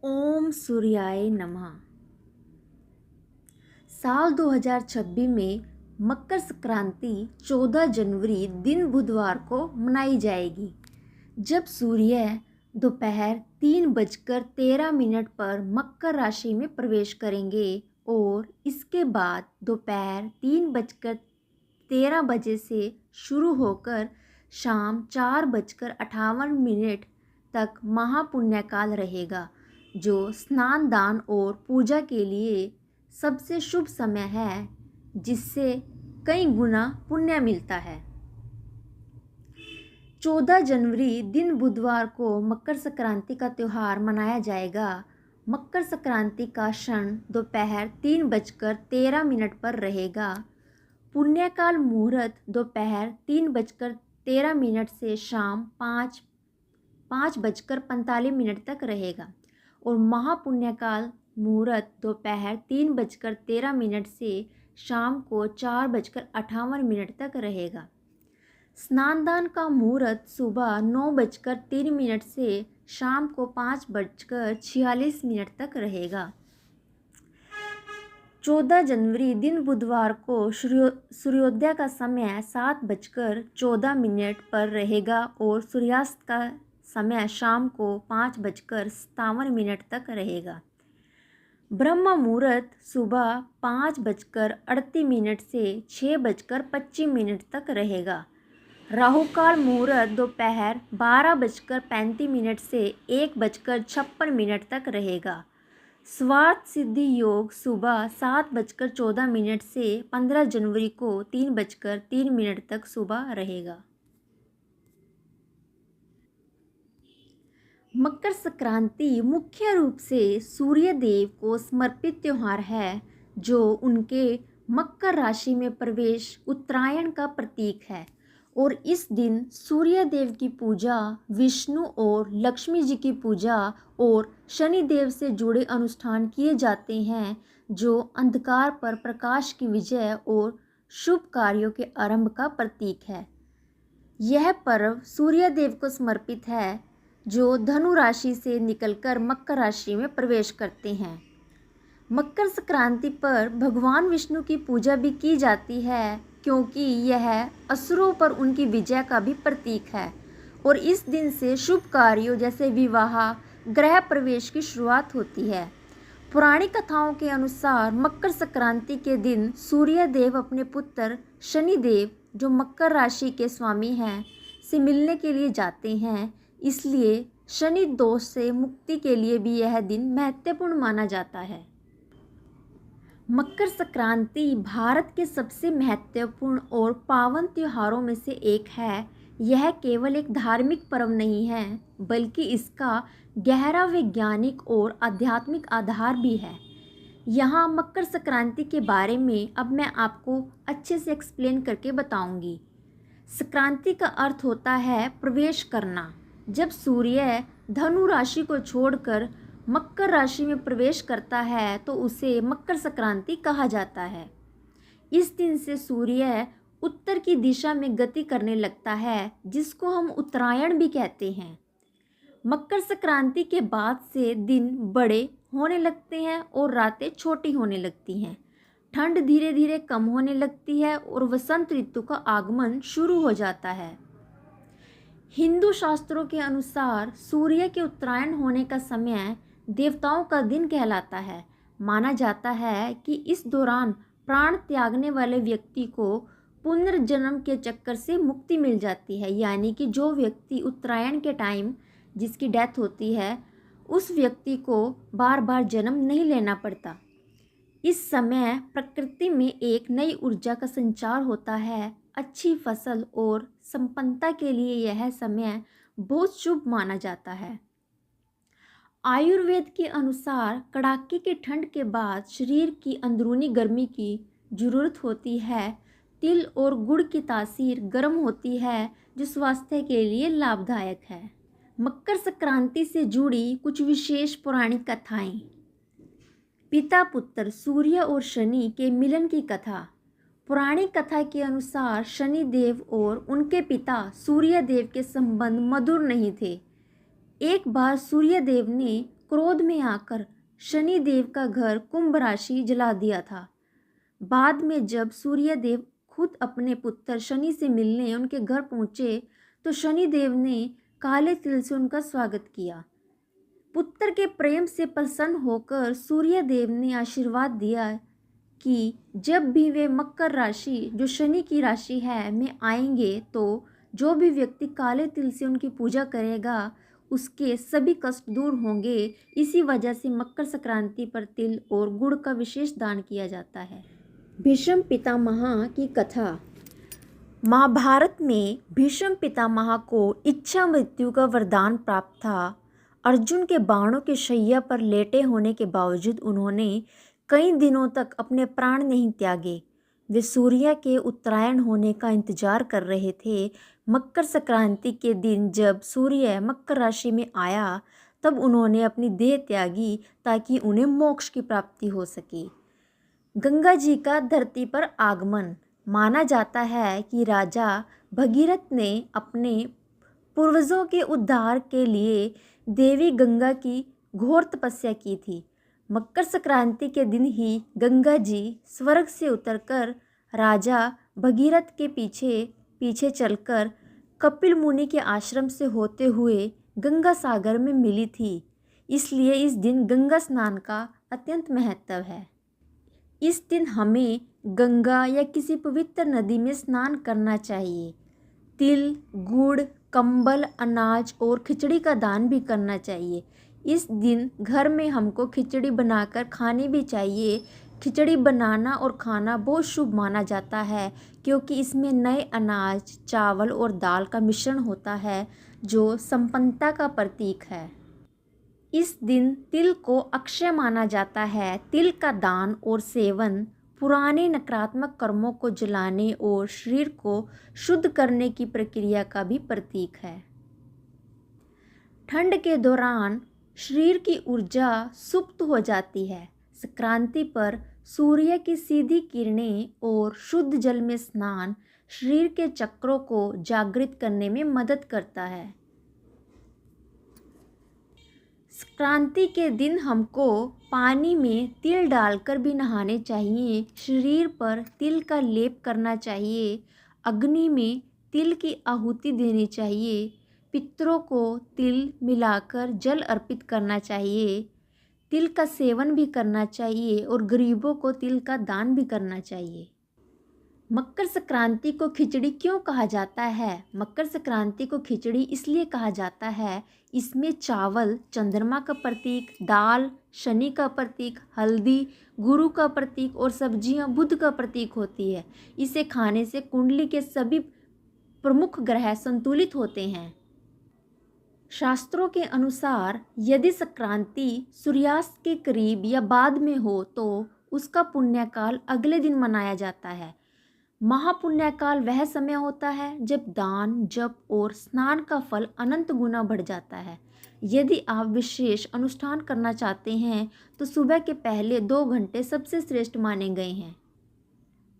ओम सूर्याय नमः। साल 2026 में मकर संक्रांति 14 जनवरी दिन बुधवार को मनाई जाएगी, जब सूर्य दोपहर 3:13 पर मकर राशि में प्रवेश करेंगे और इसके बाद दोपहर 3:13 से शुरू होकर शाम 4:58 तक महापुण्यकाल रहेगा, जो स्नान दान और पूजा के लिए सबसे शुभ समय है, जिससे कई गुना पुण्य मिलता है। 14 जनवरी दिन बुधवार को मकर संक्रांति का त्यौहार मनाया जाएगा। मकर संक्रांति का क्षण दोपहर 3:13 पर रहेगा। पुण्यकाल मुहूर्त दोपहर 3:13 से शाम 5:45 तक रहेगा और महापुण्यकाल मुहूर्त दोपहर 3:13 से शाम को 4:58 तक रहेगा। स्नानदान का मुहूर्त सुबह 9:03 से शाम को 5:46 तक रहेगा। 14 जनवरी दिन बुधवार को सूर्योदय का समय 7:14 पर रहेगा और सूर्यास्त का समय शाम को 5:57 तक रहेगा। ब्रह्म मुहूर्त सुबह 5:38 से 6:25 तक रहेगा। राहुकाल मुहूर्त दोपहर 12:35 से 1:56 तक रहेगा। स्वार्थ सिद्धि योग सुबह 7:14 से 15 जनवरी को 3:03 तक सुबह रहेगा। मकर संक्रांति मुख्य रूप से सूर्य देव को समर्पित त्यौहार है, जो उनके मकर राशि में प्रवेश उत्तरायण का प्रतीक है और इस दिन सूर्य देव की पूजा, विष्णु और लक्ष्मी जी की पूजा और शनि देव से जुड़े अनुष्ठान किए जाते हैं, जो अंधकार पर प्रकाश की विजय और शुभ कार्यों के आरंभ का प्रतीक है। यह पर्व सूर्य देव को समर्पित है, जो धनु राशि से निकलकर मकर राशि में प्रवेश करते हैं। मकर संक्रांति पर भगवान विष्णु की पूजा भी की जाती है, क्योंकि यह असुरों पर उनकी विजय का भी प्रतीक है और इस दिन से शुभ कार्यों जैसे विवाह, गृह प्रवेश की शुरुआत होती है। पुरानी कथाओं के अनुसार मकर संक्रांति के दिन सूर्य देव अपने पुत्र शनि देव, जो मकर राशि के स्वामी हैं, से मिलने के लिए जाते हैं, इसलिए शनि दोष से मुक्ति के लिए भी यह दिन महत्वपूर्ण माना जाता है। मकर संक्रांति भारत के सबसे महत्वपूर्ण और पावन त्योहारों में से एक है। यह केवल एक धार्मिक पर्व नहीं है, बल्कि इसका गहरा वैज्ञानिक और आध्यात्मिक आधार भी है। यहाँ मकर संक्रांति के बारे में अब मैं आपको अच्छे से एक्सप्लेन करके बताऊंगी। संक्रांति का अर्थ होता है प्रवेश करना। जब सूर्य धनु राशि को छोड़कर मकर राशि में प्रवेश करता है, तो उसे मकर संक्रांति कहा जाता है। इस दिन से सूर्य उत्तर की दिशा में गति करने लगता है, जिसको हम उत्तरायण भी कहते हैं। मकर संक्रांति के बाद से दिन बड़े होने लगते हैं और रातें छोटी होने लगती हैं। ठंड धीरे धीरे कम होने लगती है और वसंत ऋतु का आगमन शुरू हो जाता है। हिंदू शास्त्रों के अनुसार सूर्य के उत्तरायण होने का समय देवताओं का दिन कहलाता है। माना जाता है कि इस दौरान प्राण त्यागने वाले व्यक्ति को पुनर्जन्म के चक्कर से मुक्ति मिल जाती है, यानी कि जो व्यक्ति उत्तरायण के टाइम जिसकी डेथ होती है, उस व्यक्ति को बार बार जन्म नहीं लेना पड़ता। इस समय प्रकृति में एक नई ऊर्जा का संचार होता है। अच्छी फसल और संपन्नता के लिए यह समय बहुत शुभ माना जाता है। आयुर्वेद के अनुसार कड़ाके की ठंड के बाद शरीर की अंदरूनी गर्मी की जरूरत होती है। तिल और गुड़ की तासीर गर्म होती है, जो स्वास्थ्य के लिए लाभदायक है। मकर संक्रांति से जुड़ी कुछ विशेष पौराणिक कथाएं। पिता पुत्र सूर्य और शनि के मिलन की कथा। पौराणिक कथा के अनुसार शनि देव और उनके पिता सूर्य देव के संबंध मधुर नहीं थे। एक बार सूर्य देव ने क्रोध में आकर शनि देव का घर कुंभ राशि जला दिया था। बाद में जब सूर्य देव खुद अपने पुत्र शनि से मिलने उनके घर पहुंचे तो शनि देव ने काले तिल से उनका स्वागत किया। पुत्र के प्रेम से प्रसन्न होकर सूर्य देव ने आशीर्वाद दिया कि जब भी वे मकर राशि जो शनि की राशि है में आएंगे तो जो भी व्यक्ति काले तिल से उनकी पूजा करेगा उसके सभी कष्ट दूर होंगे। इसी वजह से मकर संक्रांति पर तिल और गुड़ का विशेष दान किया जाता है। भीष्म पितामह की कथा। महाभारत में भीष्म पितामह को इच्छा मृत्यु का वरदान प्राप्त था। अर्जुन के बाणों के शैया पर लेटे होने के बावजूद उन्होंने कई दिनों तक अपने प्राण नहीं त्यागे। वे सूर्य के उत्तरायण होने का इंतजार कर रहे थे। मकर संक्रांति के दिन जब सूर्य मकर राशि में आया तब उन्होंने अपनी देह त्यागी ताकि उन्हें मोक्ष की प्राप्ति हो सके। गंगा जी का धरती पर आगमन। माना जाता है कि राजा भगीरथ ने अपने पूर्वजों के उद्धार के लिए देवी गंगा की घोर तपस्या की थी। मकर संक्रांति के दिन ही गंगा जी स्वर्ग से उतरकर राजा भगीरथ के पीछे पीछे चलकर कपिल मुनि के आश्रम से होते हुए गंगा सागर में मिली थी। इसलिए इस दिन गंगा स्नान का अत्यंत महत्व है। इस दिन हमें गंगा या किसी पवित्र नदी में स्नान करना चाहिए। तिल, गुड़, कंबल, अनाज और खिचड़ी का दान भी करना चाहिए। इस दिन घर में हमको खिचड़ी बनाकर खानी भी चाहिए। खिचड़ी बनाना और खाना बहुत शुभ माना जाता है क्योंकि इसमें नए अनाज, चावल और दाल का मिश्रण होता है जो संपन्नता का प्रतीक है। इस दिन तिल को अक्षय माना जाता है। तिल का दान और सेवन पुराने नकारात्मक कर्मों को जलाने और शरीर को शुद्ध करने की प्रक्रिया का भी प्रतीक है। ठंड के दौरान शरीर की ऊर्जा सुप्त हो जाती है। संक्रांति पर सूर्य की सीधी किरणें और शुद्ध जल में स्नान शरीर के चक्रों को जागृत करने में मदद करता है। संक्रांति के दिन हमको पानी में तिल डालकर भी नहाने चाहिए। शरीर पर तिल का लेप करना चाहिए। अग्नि में तिल की आहुति देनी चाहिए। पितरों को तिल मिलाकर जल अर्पित करना चाहिए। तिल का सेवन भी करना चाहिए और गरीबों को तिल का दान भी करना चाहिए। मकर संक्रांति को खिचड़ी क्यों कहा जाता है? मकर संक्रांति को खिचड़ी इसलिए कहा जाता है, इसमें चावल चंद्रमा का प्रतीक, दाल शनि का प्रतीक, हल्दी गुरु का प्रतीक और सब्जियां बुध का प्रतीक होती है। इसे खाने से कुंडली के सभी प्रमुख ग्रह संतुलित होते हैं। शास्त्रों के अनुसार यदि संक्रांति सूर्यास्त के करीब या बाद में हो तो उसका पुण्यकाल अगले दिन मनाया जाता है। महापुण्यकाल वह समय होता है जब दान, जप और स्नान का फल अनंत गुना बढ़ जाता है। यदि आप विशेष अनुष्ठान करना चाहते हैं तो सुबह के पहले 2 घंटे सबसे श्रेष्ठ माने गए हैं।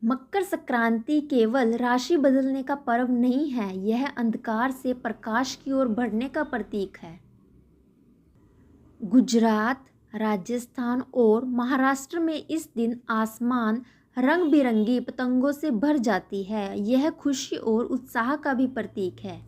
मकर संक्रांति केवल राशि बदलने का पर्व नहीं है, यह अंधकार से प्रकाश की ओर बढ़ने का प्रतीक है। गुजरात, राजस्थान और महाराष्ट्र में इस दिन आसमान रंग बिरंगी पतंगों से भर जाती है। यह खुशी और उत्साह का भी प्रतीक है।